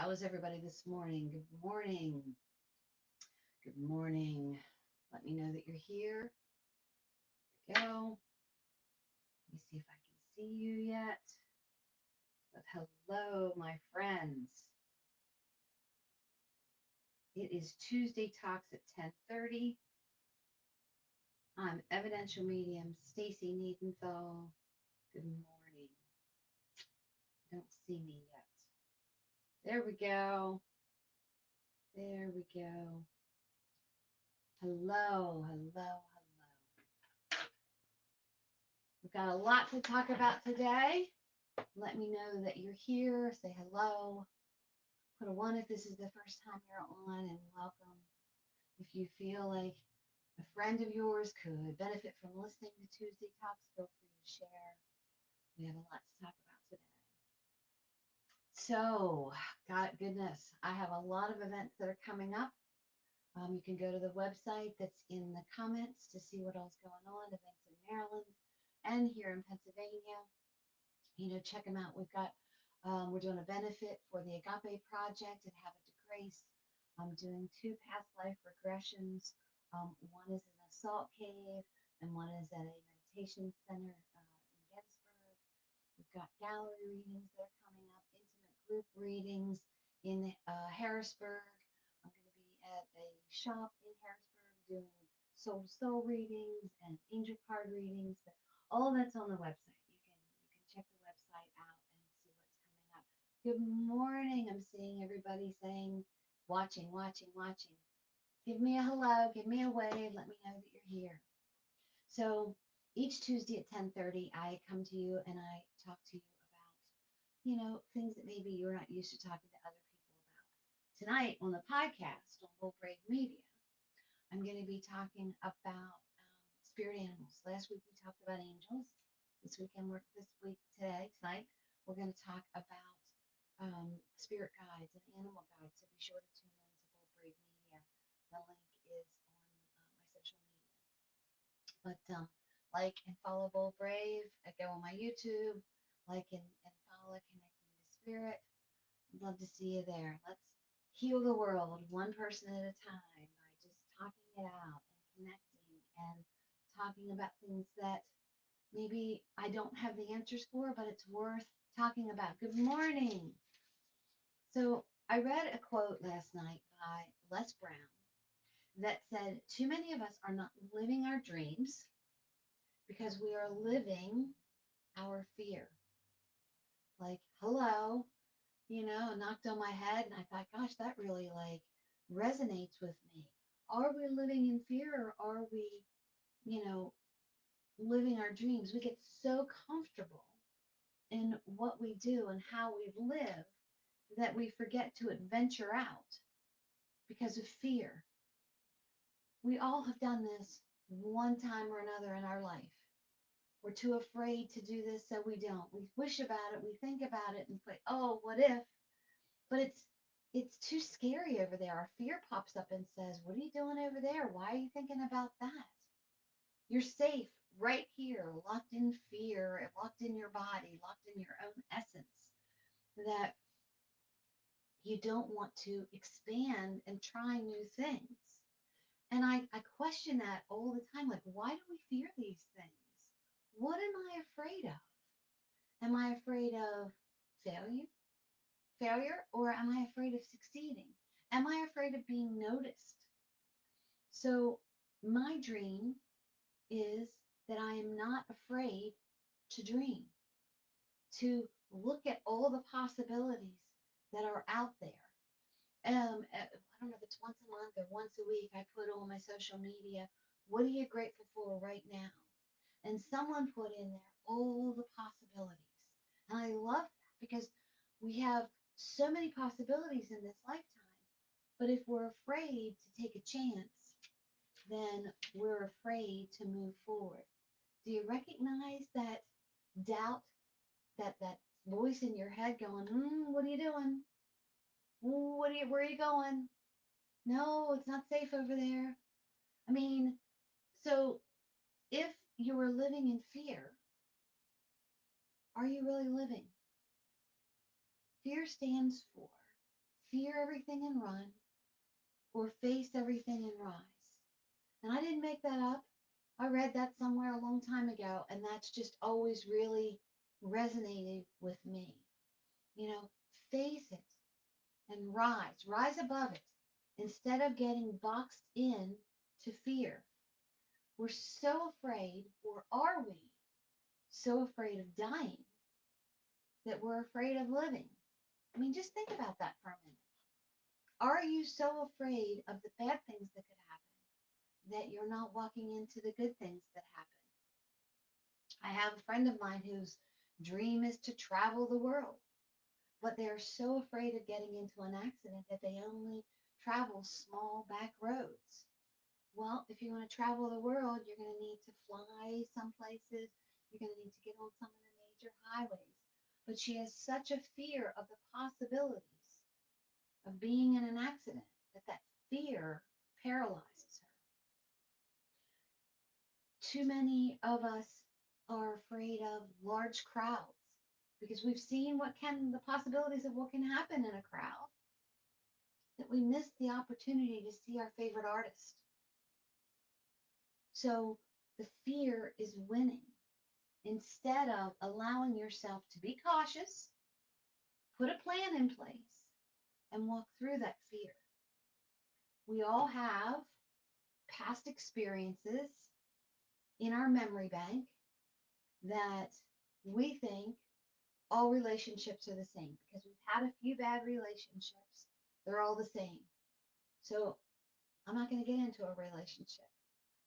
How is everybody this morning? Good morning. Good morning. Let me know that you're here. There we go. Let me see if I can see you yet. But hello, my friends. It is Tuesday Talks at 10:30. I'm Evidential Medium Stacy Needenthal. Good morning. Don't see me yet. There we go. There we go. Hello, hello, hello. We've got a lot to talk about today. Let me know that you're here. Say hello. Put a one if this is the first time you're on, and welcome. If you feel like a friend of yours could benefit from listening to Tuesday Talks, feel free to share. We have a lot to talk about today. So, God goodness, I have a lot of events that are coming up. You can go to the website that's in the comments to see what else going on. Events in Maryland and here in Pennsylvania. Check them out. We're doing a benefit for the Agape Project and Habit to Grace. I'm doing 2 past life regressions. One is in a salt cave and one is at a meditation center in Gettysburg. We've got gallery readings that are coming up, intimate group readings in Harrisburg. I'm going to be at a shop in Harrisburg doing soul to soul readings and angel card readings, but all that's on the website. You can check the website out and see what's coming up. Good morning. I'm seeing everybody saying, watching. Give me a hello, give me a wave, let me know that you're here. So each Tuesday at 10:30, I come to you and I talk to you about, things that maybe you're not used to talking to other people about. Tonight on the podcast on Bold Brave Media, I'm going to be talking about spirit animals. Last week we talked about angels. Tonight, we're going to talk about spirit guides and animal guides. So be sure to tune in to Bold Brave Media. The link is on my social media. But like and follow Bold Brave. Go on my YouTube. Like and follow Connecting to Spirit. I'd love to see you there. Let's heal the world one person at a time by just talking it out and connecting and talking about things that maybe I don't have the answers for, but it's worth talking about. Good morning. So I read a quote last night by Les Brown that said, too many of us are not living our dreams because we are living our fear. Like, hello, knocked on my head and I thought, gosh, that really resonates with me. Are we living in fear or are we, living our dreams? We get so comfortable in what we do and how we live that we forget to adventure out because of fear. We all have done this one time or another in our life. We're too afraid to do this, so we don't. We wish about it, we think about it, and say, oh, what if? But it's too scary over there. Our fear pops up and says, what are you doing over there? Why are you thinking about that? You're safe right here, locked in fear, locked in your body, locked in your own essence, that you don't want to expand and try new things. And I question that all the time. Like, why do we fear these things? What am I afraid of? Am I afraid of failure, or am I afraid of succeeding? Am I afraid of being noticed? So my dream is that I am not afraid to dream, to look at all the possibilities that are out there. I don't know if it's once a month or once a week, I put on my social media, what are you grateful for right now? And someone put in there all the possibilities. And I love that because we have so many possibilities in this lifetime. But if we're afraid to take a chance, then we're afraid to move forward. Do you recognize that doubt, that voice in your head going, what are you doing? Where are you going? No, it's not safe over there. I mean, so if you were living in fear, are you really living? Fear stands for fear everything and run, or face everything and rise. And I didn't make that up. I read that somewhere a long time ago, and that's just always really resonated with me. You know, face it and rise above it instead of getting boxed in to fear. We're so afraid, or are we so afraid of dying that we're afraid of living? I mean, just think about that for a minute. Are you so afraid of the bad things that could happen that you're not walking into the good things that happen? I have a friend of mine whose dream is to travel the world, but they're so afraid of getting into an accident that they only travel small back roads. Well, if you want to travel the world, you're going to need to fly some places. You're going to need to get on some of the major highways. But she has such a fear of the possibilities of being in an accident that that fear paralyzes her. Too many of us are afraid of large crowds because we've seen the possibilities of what can happen in a crowd, that we miss the opportunity to see our favorite artist. So the fear is winning instead of allowing yourself to be cautious, put a plan in place, and walk through that fear. We all have past experiences in our memory bank that we think all relationships are the same because we've had a few bad relationships. They're all the same. So I'm not going to get into a relationship.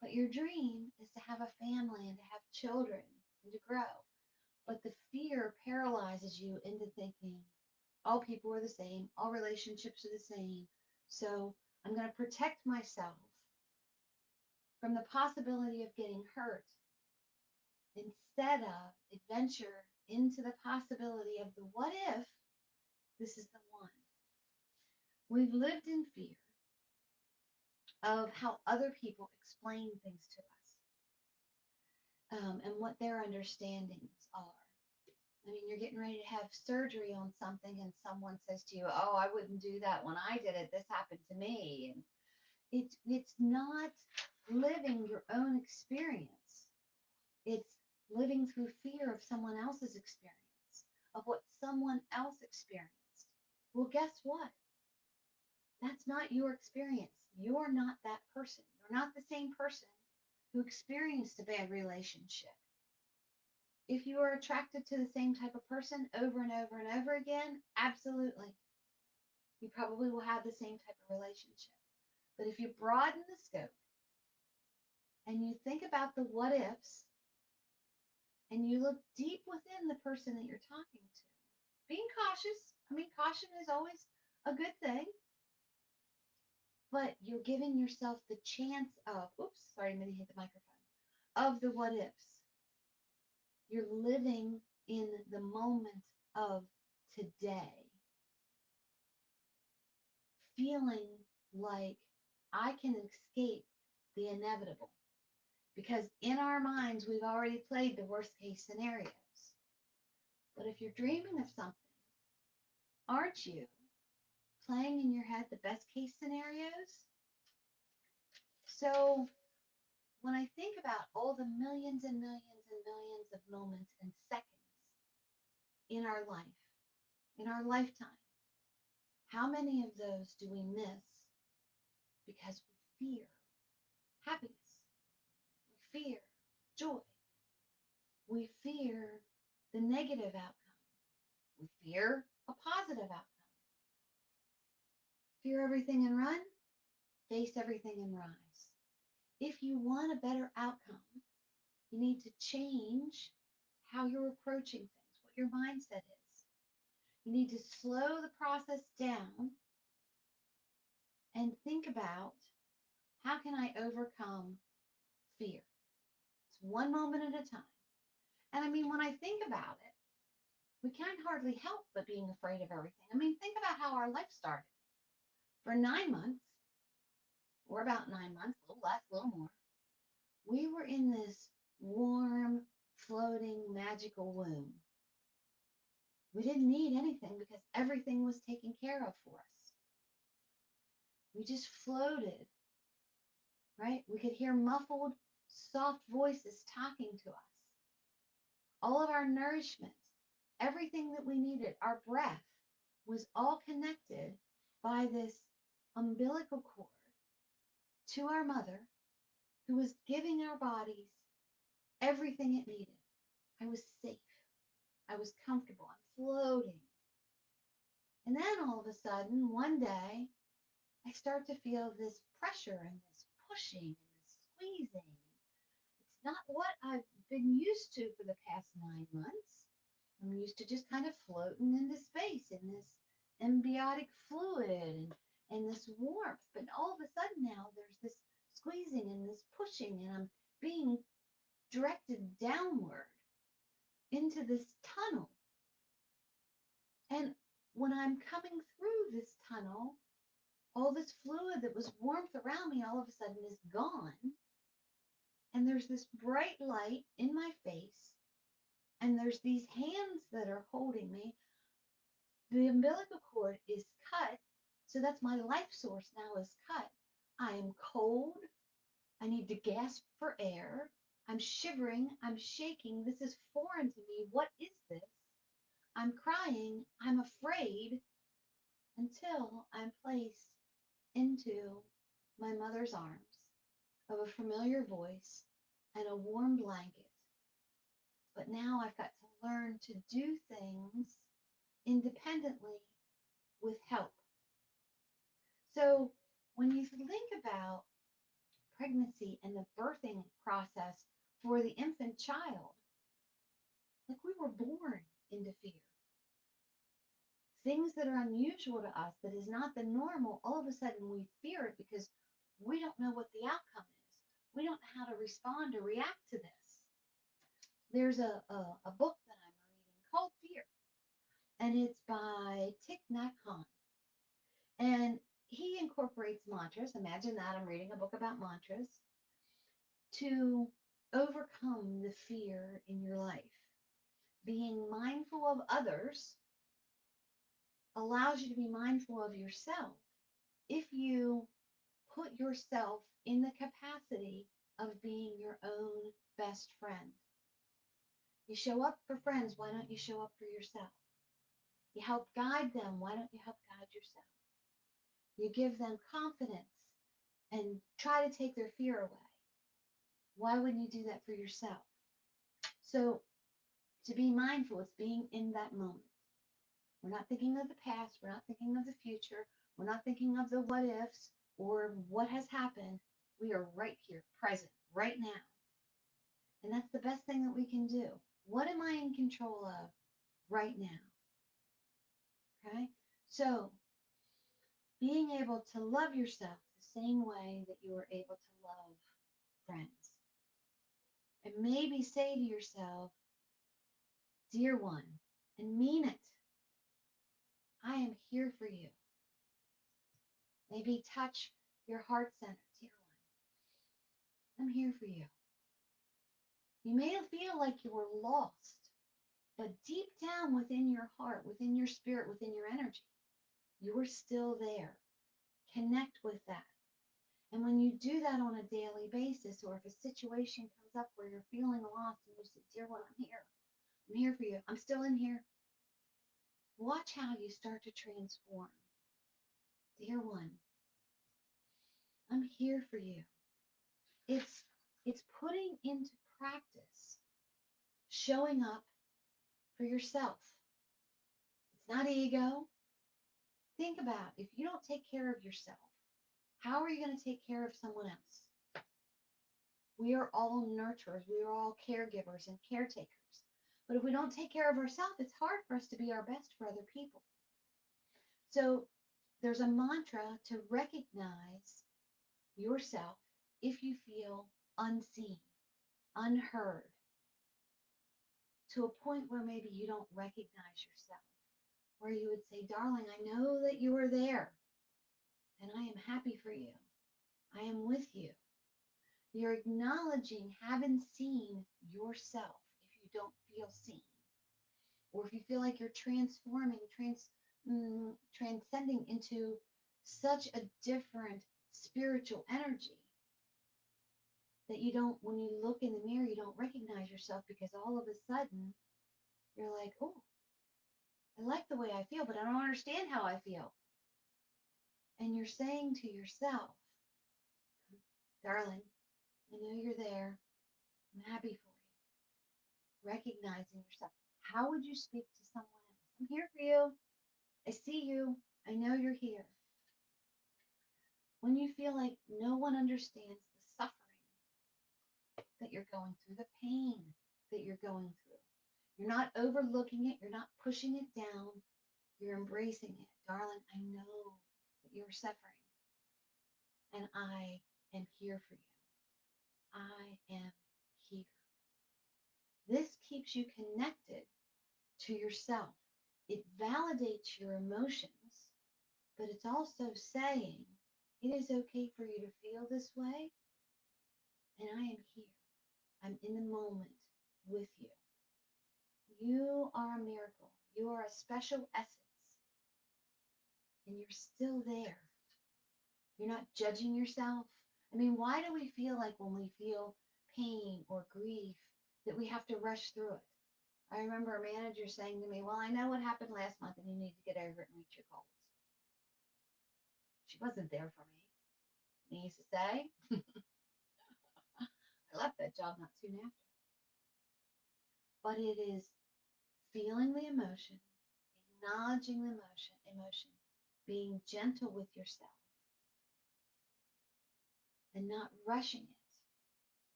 But your dream is to have a family and to have children and to grow. But the fear paralyzes you into thinking all people are the same, all relationships are the same. So I'm going to protect myself from the possibility of getting hurt instead of adventure into the possibility of the what if this is the one. We've lived in fear of how other people explain things to us, and what their understandings are. I mean, you're getting ready to have surgery on something, and someone says to you, "Oh, I wouldn't do that when I did it. This happened to me." And it's not living your own experience. It's living through fear of someone else's experience, of what someone else experienced. Well, guess what? That's not your experience. You're not that person. You're not the same person who experienced a bad relationship. If you are attracted to the same type of person over and over and over again, absolutely. You probably will have the same type of relationship. But if you broaden the scope and you think about the what ifs and you look deep within the person that you're talking to, being cautious, I mean, caution is always a good thing, but you're giving yourself the chance of, oops, sorry, I'm going to hit the microphone, of the what ifs. You're living in the moment of today, feeling like I can escape the inevitable. Because in our minds, we've already played the worst case scenarios. But if you're dreaming of something, aren't you playing in your head the best case scenarios? So when I think about all the millions and millions and millions of moments and seconds in our life, in our lifetime, how many of those do we miss because we fear happiness? We fear joy. We fear the negative outcome. We fear a positive outcome. Fear everything and run, face everything and rise. If you want a better outcome, you need to change how you're approaching things, what your mindset is. You need to slow the process down and think about, how can I overcome fear? It's one moment at a time. And I mean, when I think about it, we can't hardly help but being afraid of everything. I mean, think about how our life started. For 9 months, or about 9 months, a little less, a little more, we were in this warm, floating, magical womb. We didn't need anything because everything was taken care of for us. We just floated, right? We could hear muffled, soft voices talking to us. All of our nourishment, everything that we needed, our breath was all connected by this umbilical cord to our mother, who was giving our bodies everything it needed. I was safe. I was comfortable. I'm floating. And then all of a sudden, one day, I start to feel this pressure and this pushing and this squeezing. It's not what I've been used to for the past 9 months. I'm used to just kind of floating into space in this embiotic fluid and this warmth. But all of a sudden now there's this squeezing and this pushing, and I'm being directed downward into this tunnel. And when I'm coming through this tunnel, all this fluid that was warmth around me all of a sudden is gone. And there's this bright light in my face. And there's these hands that are holding me. The umbilical cord is cut. So that's my life source now is cut. I am cold. I need to gasp for air. I'm shivering. I'm shaking. This is foreign to me. What is this? I'm crying. I'm afraid until I'm placed into my mother's arms of a familiar voice and a warm blanket. But now I've got to learn to do things independently with help. So when you think about pregnancy and the birthing process for the infant child, like we were born into fear. Things that are unusual to us, that is not the normal, all of a sudden we fear it because we don't know what the outcome is. We don't know how to respond or react to this. There's a book that I'm reading called Fear, and it's by Thich Nhat Hanh. And he incorporates mantras. Imagine that I'm reading a book about mantras to overcome the fear in your life. Being mindful of others allows you to be mindful of yourself if you put yourself in the capacity of being your own best friend. You show up for friends, why don't you show up for yourself? You help guide them, why don't you help guide yourself? You give them confidence and try to take their fear away. Why wouldn't you do that for yourself? So to be mindful, it's being in that moment. We're not thinking of the past. We're not thinking of the future. We're not thinking of the what ifs or what has happened. We are right here, present, right now. And that's the best thing that we can do. What am I in control of right now? Okay? So being able to love yourself the same way that you are able to love friends. And maybe say to yourself, dear one, and mean it, I am here for you. Maybe touch your heart center, dear one, I'm here for you. You may feel like you were lost, but deep down within your heart, within your spirit, within your energy, you're still there. Connect with that. And when you do that on a daily basis, or if a situation comes up where you're feeling lost and you say, dear one, I'm here. I'm here for you. I'm still in here. Watch how you start to transform. Dear one, I'm here for you. It's putting into practice showing up for yourself. It's not ego. Think about if you don't take care of yourself, how are you going to take care of someone else? We are all nurturers. We are all caregivers and caretakers. But if we don't take care of ourselves, it's hard for us to be our best for other people. So there's a mantra to recognize yourself if you feel unseen, unheard, to a point where maybe you don't recognize yourself, where you would say, darling, I know that you are there, and I am happy for you. I am with you. You're acknowledging having seen yourself if you don't feel seen. Or if you feel like you're transforming, transcending into such a different spiritual energy that you don't, when you look in the mirror, you don't recognize yourself because all of a sudden you're like, oh, I like the way I feel, but I don't understand how I feel. And you're saying to yourself, darling, I know you're there. I'm happy for you. Recognizing yourself. How would you speak to someone else? I'm here for you. I see you. I know you're here. When you feel like no one understands the suffering that you're going through, the pain that you're going through, you're not overlooking it, you're not pushing it down, you're embracing it. Darling, I know that you're suffering, and I am here for you. I am here. This keeps you connected to yourself. It validates your emotions, but it's also saying it is okay for you to feel this way, and I am here. I'm in the moment with you. You are a miracle. You are a special essence, and you're still there. You're not judging yourself. I mean, why do we feel like when we feel pain or grief that we have to rush through it? I remember a manager saying to me, well, I know what happened last month and you need to get over it and reach your goals. She wasn't there for me. And he used to say, I left that job not soon after. But it is feeling the emotion, acknowledging the emotion, being gentle with yourself and not rushing it,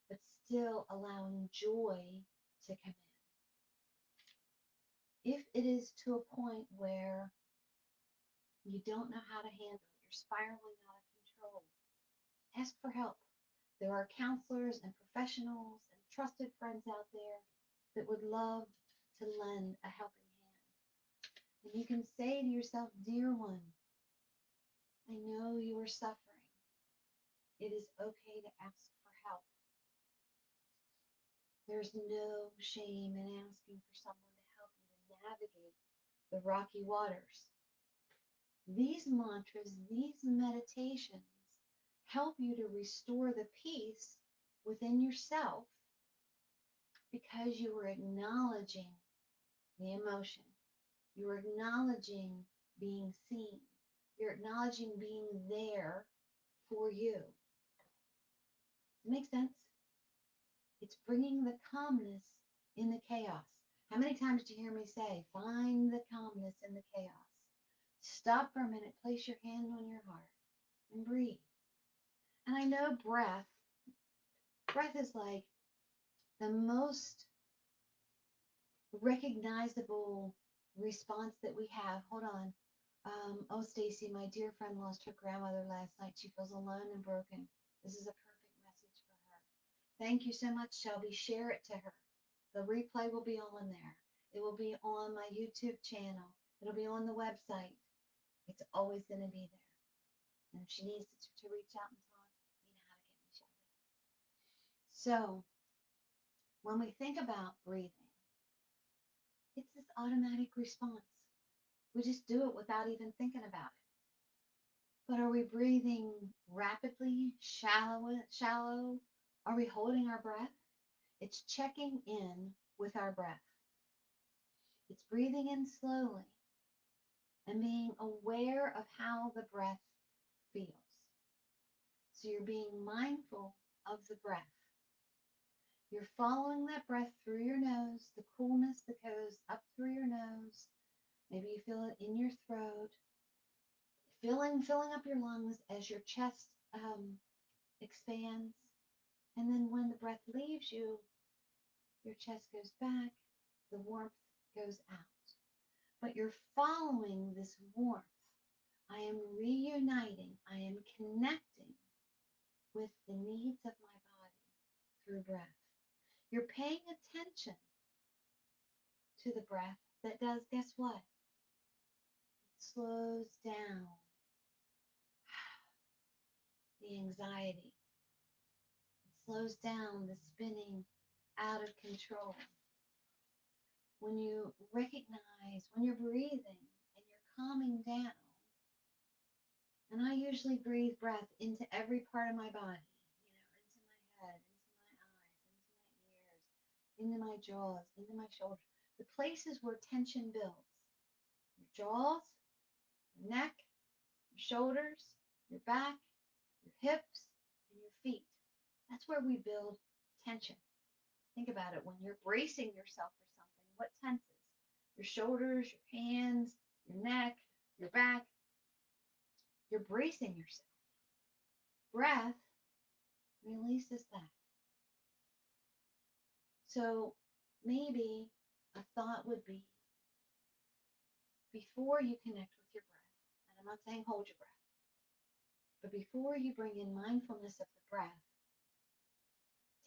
but still allowing joy to come in. If it is to a point where you don't know how to handle it, you're spiraling out of control, ask for help. There are counselors and professionals and trusted friends out there that would love to lend a helping hand. And you can say to yourself, dear one, I know you are suffering. It is okay to ask for help. There's no shame in asking for someone to help you to navigate the rocky waters. These mantras, these meditations help you to restore the peace within yourself because you were acknowledging the emotion. You're acknowledging being seen. You're acknowledging being there for you. Does it make sense? It's bringing the calmness in the chaos. How many times do you hear me say, find the calmness in the chaos? Stop for a minute, place your hand on your heart, and breathe. And I know breath is like the most recognizable response that we have. Hold on. Oh, Stacy, my dear friend lost her grandmother last night. She feels alone and broken. This is a perfect message for her. Thank you so much, Shelby. Share it to her. The replay will be on there. It will be on my YouTube channel. It'll be on the website. It's always going to be there. And if she needs to reach out and talk, you know how to get me, Shelby. So when we think about breathing, it's this automatic response. We just do it without even thinking about it. But are we breathing rapidly, shallow? Are we holding our breath? It's checking in with our breath. It's breathing in slowly and being aware of how the breath feels. So you're being mindful of the breath. You're following that breath through your nose, the coolness that goes up through your nose. Maybe you feel it in your throat. Filling up your lungs as your chest expands. And then when the breath leaves you, your chest goes back, the warmth goes out. But you're following this warmth. I am reuniting, I am connecting with the needs of my body through breath. You're paying attention to the breath that does, guess what? It slows down the anxiety. It slows down the spinning out of control. When you recognize, when you're breathing and you're calming down, And I usually breathe breath into every part of my body, into my head, into my eyes, into my ears, into my jaws, into my shoulders, the places where tension builds. Your jaws, your neck, your shoulders, your back, your hips, and your feet. That's where we build tension. Think about it. When you're bracing yourself for something, what tenses? Your shoulders, your hands, your neck, your back. You're bracing yourself. Breath releases that. So maybe a thought would be before you connect with your breath, and I'm not saying hold your breath, but before you bring in mindfulness of the breath,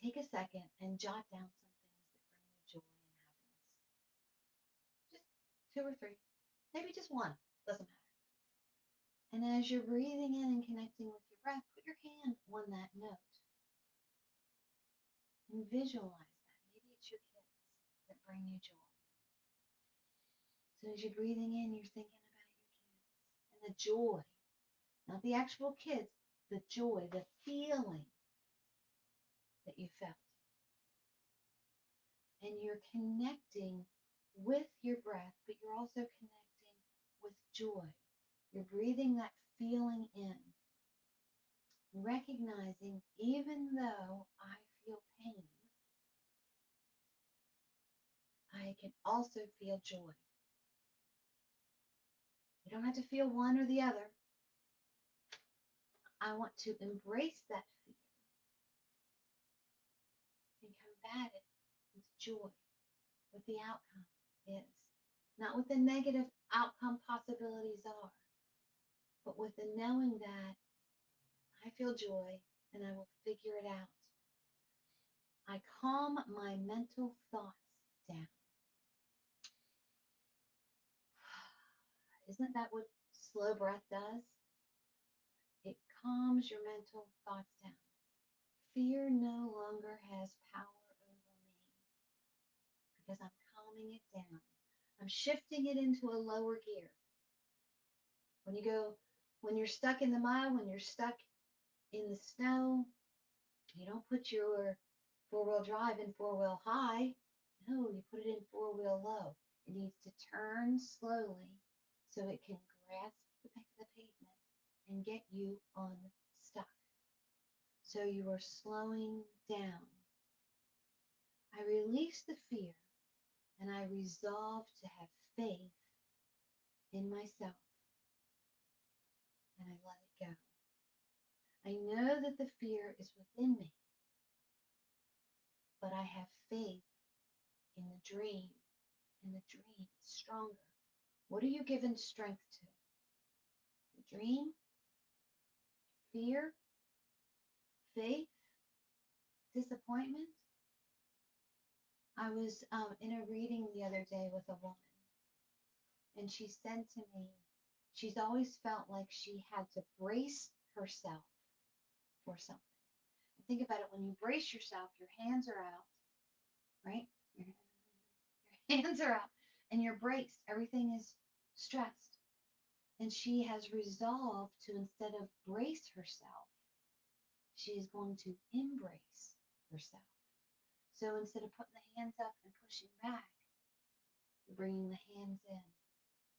take a second and jot down some things that bring you joy and happiness. Just two or three, maybe just one, doesn't matter. And as you're breathing in and connecting with your breath, put your hand on that note and visualize that. Maybe it's your kids that bring you joy. So as you're breathing in, you're thinking about your kids and the joy, not the actual kids, the joy, the feeling that you felt. And you're connecting with your breath, but you're also connecting with joy. You're breathing that feeling in, recognizing even though I feel pain, I can also feel joy. You don't have to feel one or the other. I want to embrace that fear and combat it with joy, what the outcome is. Not what the negative outcome possibilities are, but with the knowing that I feel joy and I will figure it out. I calm my mental thoughts down. Isn't that what slow breath does? It calms your mental thoughts down. Fear no longer has power over me because I'm calming it down. I'm shifting it into a lower gear. When you're stuck in the mud, when you're stuck in the snow, you don't put your four-wheel drive in four-wheel high. No, you put it in four-wheel low. It needs to turn slowly so it can grasp the pavement and get you unstuck. So you are slowing down. I release the fear and I resolve to have faith in myself and I let it go. I know that the fear is within me, but I have faith in the dream, and the dream is stronger. What are you giving strength to? The dream, fear, faith, disappointment? I was in a reading the other day with a woman, and she said to me, she's always felt like she had to brace herself for something. Think about it. When you brace yourself, your hands are out, right? Your hands are out, and you're braced. Everything is stressed. And she has resolved to, instead of brace herself, she is going to embrace herself. So instead of putting the hands up and pushing back, you're bringing the hands in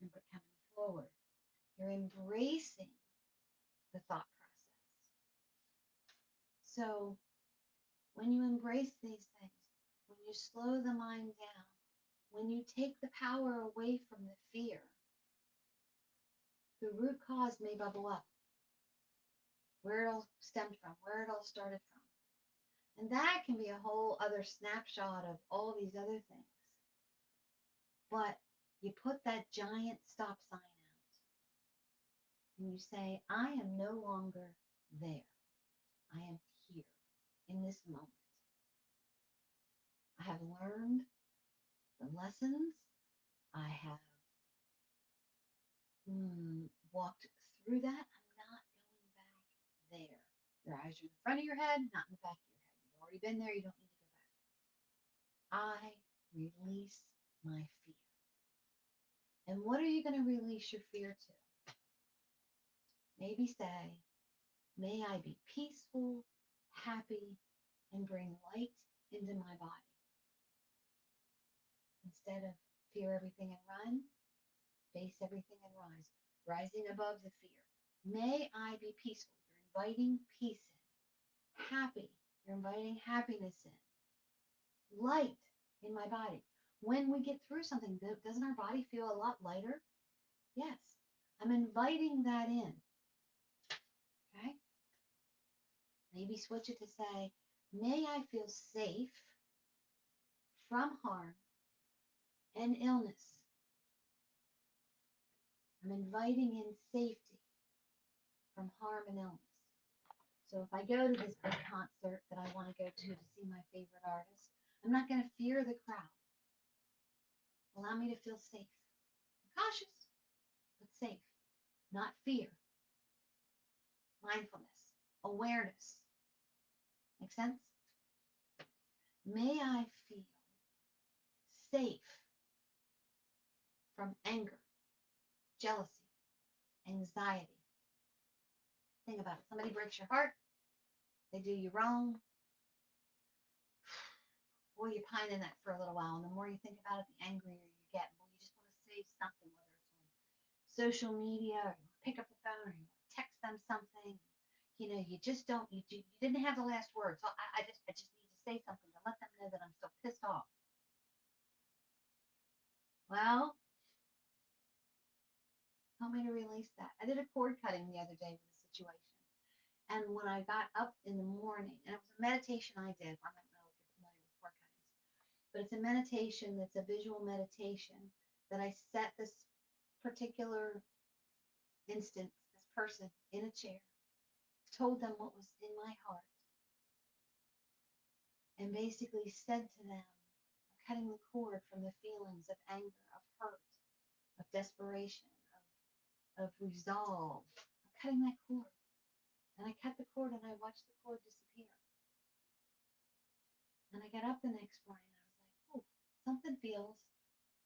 and coming forward. You're embracing the thought process. So when you embrace these things, when you slow the mind down, when you take the power away from the fear, the root cause may bubble up, where it all stemmed from, where it all started from. And that can be a whole other snapshot of all these other things. But you put that giant stop sign out and you say, I am no longer there. I am here in this moment. I have learned the lessons. I have walked through that. I'm not going back there. Your eyes are in the front of your head, not in the back of your head. You've already been there. You don't need to go back. I release my fear. And what are you going to release your fear to? Maybe say, may I be peaceful, happy, and bring light into my body. Instead of fear everything and run, face everything and rise, rising above the fear. May I be peaceful. You're inviting peace in. Happy. You're inviting happiness in. Light in my body. When we get through something, doesn't our body feel a lot lighter? Yes. I'm inviting that in. Okay? Maybe switch it to say, may I feel safe from harm and illness. I'm inviting in safety from harm and illness. So if I go to this big concert that I want to go to see my favorite artist, I'm not going to fear the crowd. Allow me to feel safe. Cautious, but safe. Not fear. Mindfulness. Awareness. Make sense? May I feel safe from anger, jealousy, anxiety. Think about it. Somebody breaks your heart. They do you wrong. Boy, you pine in that for a little while. And the more you think about it, the angrier you get. Boy, you just want to say something, whether it's on social media or you pick up the phone or you want to text them something. You know, you just don't, you didn't have the last word. So I just need to say something to let them know that I'm still pissed off. Well, help me to release that. I did a cord cutting the other day with a situation. And when I got up in the morning, and it was a meditation I did. I don't know if you're familiar with cord cuttings, but it's a meditation that's a visual meditation that I set this particular instance, this person in a chair, told them what was in my heart, and basically said to them, I'm cutting the cord from the feelings of anger, of hurt, of desperation, of resolve. I'm cutting that cord. And I cut the cord and I watched the cord disappear. And I got up the next morning and I was like, oh, something feels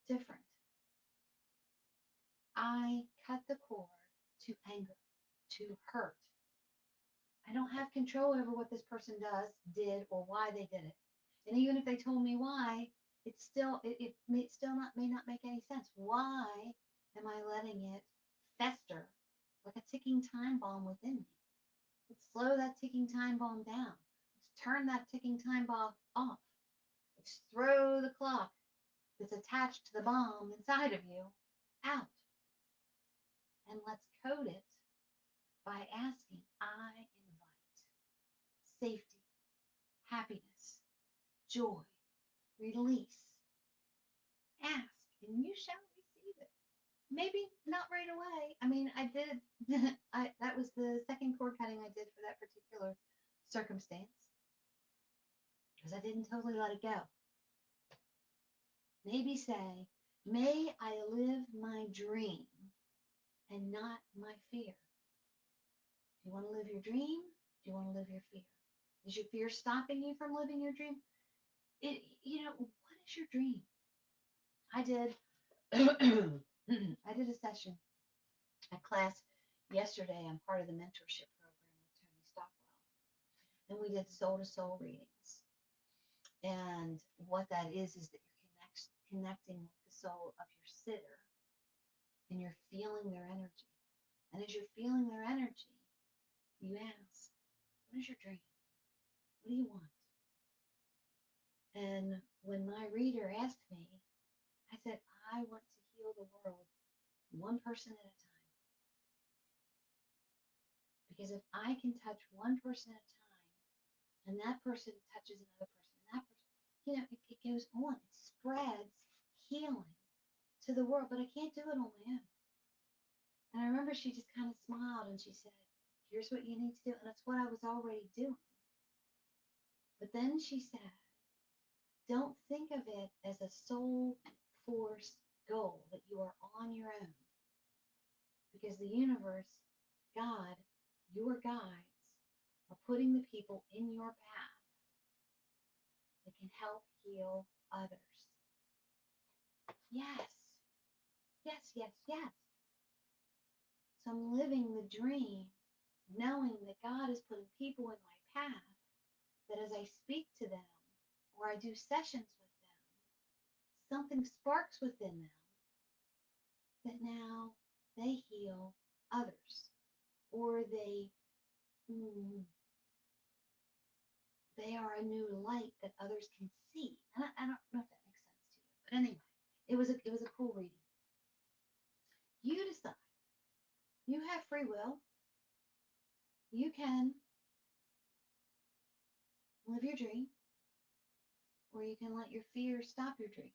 different. I cut the cord to anger, to hurt. I don't have control over what this person did, or why they did it. And even if they told me why, it may not make any sense. Why am I letting it fester like a ticking time bomb within me? Let's slow that ticking time bomb down. Let's turn that ticking time bomb off. Let's throw the clock that's attached to the bomb inside of you out. And let's code it by asking, I invite safety, happiness, joy, release. Ask, and you shall receive it. Maybe not right away. I mean, I did, that was the second cord cutting I did for that particular circumstance, because I didn't totally let it go. Maybe say, may I live my dream and not my fear. Do you want to live your dream? Do you want to live your fear? Is your fear stopping you from living your dream? What is your dream? I did I did a session, a class yesterday. I'm part of the mentorship program with Tony Stockwell. And we did soul to soul readings. And what that is that you're connecting with the soul of your sitter, and you're feeling their energy. And as you're feeling their energy, you ask, what is your dream? What do you want? And when my reader asked me, I said, I want to heal the world one person at a time. Because if I can touch one person at a time, and that person touches another person, and that person, it goes on. It spreads healing to the world, but I can't do it on my own. And I remember she just kind of smiled and she said, here's what you need to do. And that's what I was already doing. But then she said, don't think of it as a soul force goal that you are on your own. Because the universe, God, your guides, are putting the people in your path that can help heal others. Yes. Yes, yes, yes. So I'm living the dream, knowing that God is putting people in my path, that as I speak to them or I do sessions with them, something sparks within them that now they heal others, or they are a new light that others can see. And I don't know if that makes sense to you, but anyway, it was a cool reading. You decide. You have free will. You can live your dream, or you can let your fear stop your dream.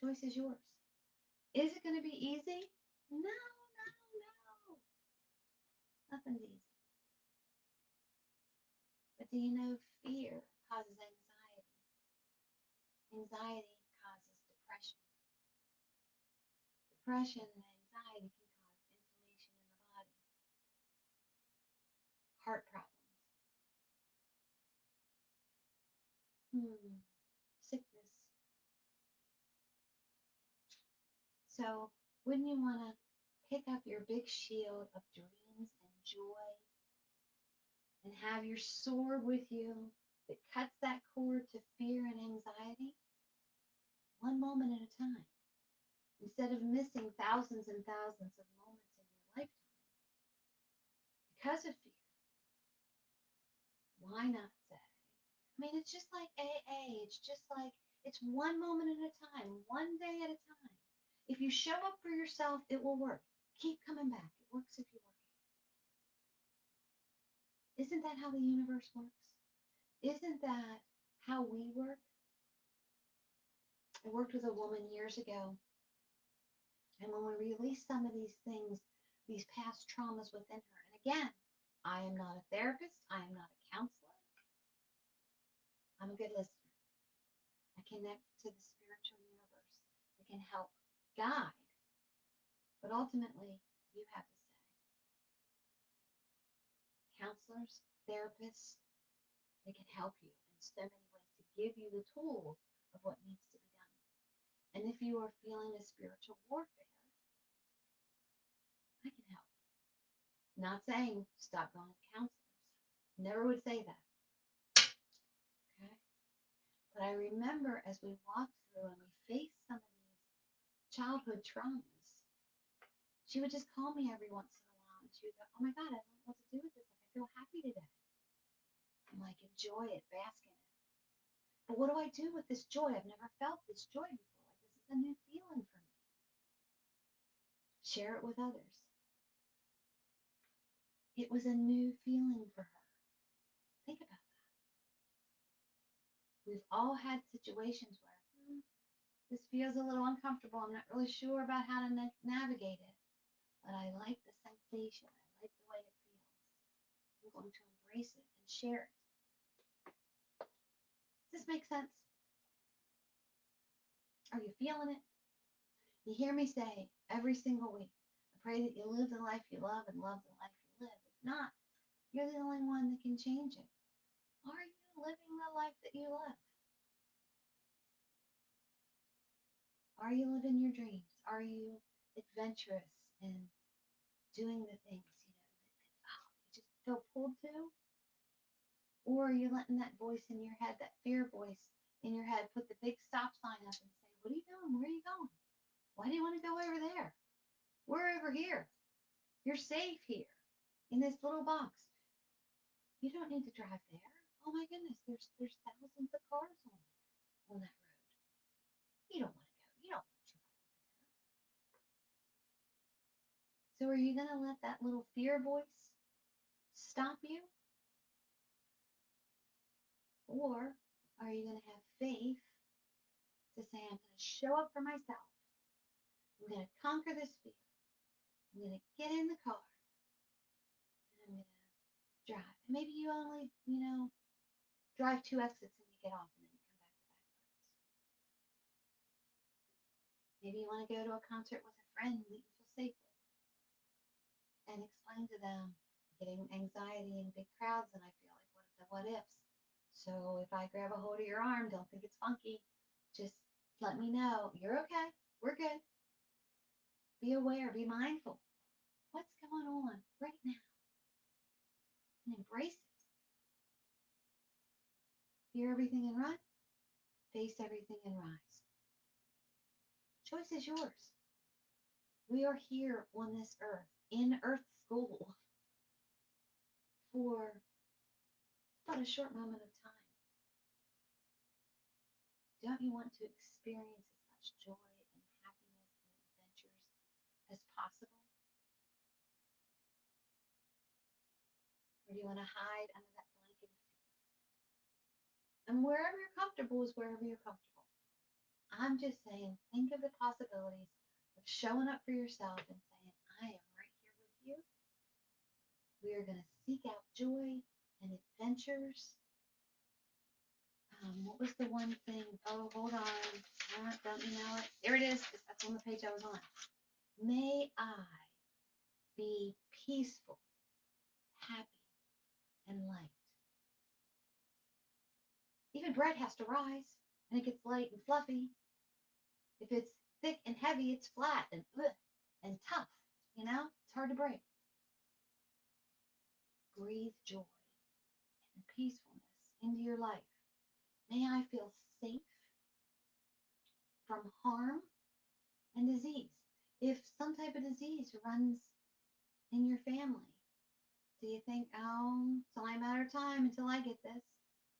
Choice is yours. Is it going to be easy? No, no, no. Nothing's easy. But do you know fear causes anxiety? Anxiety causes depression. Depression and anxiety can cause inflammation in the body, heart problems, sickness. So wouldn't you want to pick up your big shield of dreams and joy and have your sword with you that cuts that cord to fear and anxiety? One moment at a time. Instead of missing thousands and thousands of moments in your lifetime because of fear, why not say? I mean, it's just like AA. It's just like, it's one moment at a time, one day at a time. If you show up for yourself, it will work. Keep coming back. It works if you work it. Isn't that how the universe works? Isn't that how we work? I worked with a woman years ago, and when we released some of these things, these past traumas within her, and again, I am not a therapist, I am not a counselor, I'm a good listener. I connect to the spiritual universe. I can help guide, but ultimately, you have to say. Counselors, therapists, they can help you in so many ways to give you the tools of what needs to be done. And if you are feeling a spiritual warfare, I can help. Not saying stop going to counselors. Never would say that. Okay? But I remember as we walked through and we faced some of these childhood traumas, she would just call me every once in a while and she would go, oh my God, I don't know what to do with this. Like, I feel happy today. I'm like, enjoy it, bask in it. But what do I do with this joy? I've never felt this joy before. Like, this is a new feeling for me. Share it with others. It was a new feeling for her. Think about that. We've all had situations where this feels a little uncomfortable. I'm not really sure about how to navigate it, but I like the sensation. I like the way it feels. I'm going to embrace it and share it. Does this make sense? Are you feeling it? You hear me say every single week, I pray that you live the life you love and love the life you live. If not, you're the only one that can change it. Are you living the life that you love? Are you living your dreams? Are you adventurous and doing the things, that you just feel pulled to? Or are you letting that voice in your head, that fear voice in your head, put the big stop sign up and say, what are you doing? Where are you going? Why do you want to go over there? We're over here. You're safe here in this little box. You don't need to drive there. Oh my goodness, there's thousands of cars on that road. You don't want to go. You don't want to drive there. So are you going to let that little fear voice stop you? Or are you going to have faith to say, I'm going to show up for myself. I'm going to conquer this fear. I'm going to get in the car and I'm going to drive. And maybe you only, drive 2 exits and you get off and then you come back the back roads. Maybe you want to go to a concert with a friend that you feel safe with and explain to them getting anxiety in big crowds and I feel like what ifs. So if I grab a hold of your arm, don't think it's funky. Just let me know. You're okay. We're good. Be aware. Be mindful. What's going going on right now and embrace it. Fear everything and run, face everything and rise. Choice is yours. We are here on this earth, in Earth School, for but a short moment of time. Don't you want to experience as much joy and happiness and adventures as possible? Or do you want to hide under that blanket of fear? And wherever you're comfortable is wherever you're comfortable. I'm just saying, think of the possibilities of showing up for yourself and saying, I am right here with you. We are going to seek out joy and adventures. What was the one thing? Oh, hold on. Don't you know it? There it is. That's on the page I was on. May I be peaceful, happy, and light. Even bread has to rise, and it gets light and fluffy. If it's thick and heavy, it's flat and tough. You know, it's hard to break. Breathe joy and peacefulness into your life. May I feel safe from harm and disease. If some type of disease runs in your family, do you think, oh, it's only a matter of time until I get this?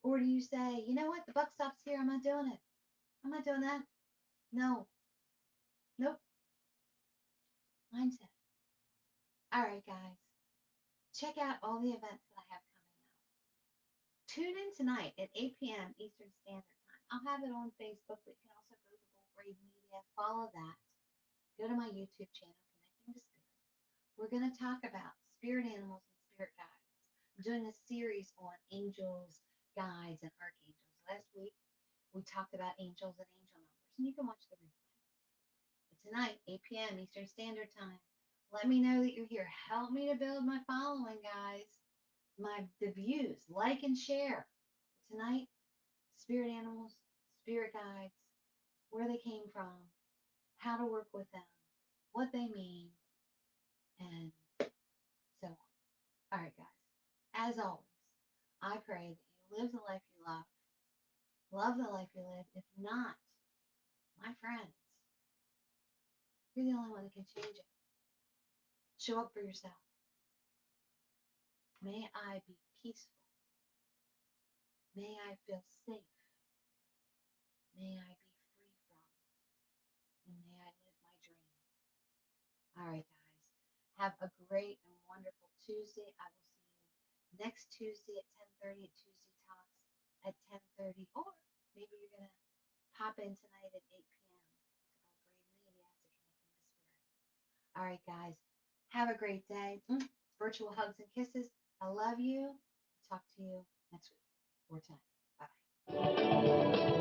Or do you say, you know what, the buck stops here, I'm not doing it. I'm not doing that. No. Nope. Mindset. All right, guys. Check out all the events that I have coming up. Tune in tonight at 8 p.m. Eastern Standard Time. I'll have it on Facebook, but you can also go to Bold Brave Media, follow that. Go to my YouTube channel, Connecting to Spirit. We're going to talk about spirit animals and spirit guides. I'm doing a series on angels, guides, and archangels. Last week, we talked about angels and angel numbers, and you can watch the replay. But tonight, 8 p.m. Eastern Standard Time, let me know that you're here. Help me to build my following, guys. The views, like and share. But tonight, spirit animals, spirit guides, where they came from, how to work with them, what they mean, and so on. All right, guys. As always, I pray that you live the life you love the life you live. If not, my friends, you're the only one that can change it. Show up for yourself. May I be peaceful. May I feel safe. May I be free from. And may I live my dream. All right, guys. Have a great and wonderful Tuesday. I will see you next Tuesday at 10:30 at Tuesday Talks at 10:30. Or maybe you're going to pop in tonight at 8 p.m. to Bold Brave Media to Connecting to Spirit. All right, guys. Have a great day. Virtual hugs and kisses. I love you. Talk to you next week or tonight. Bye.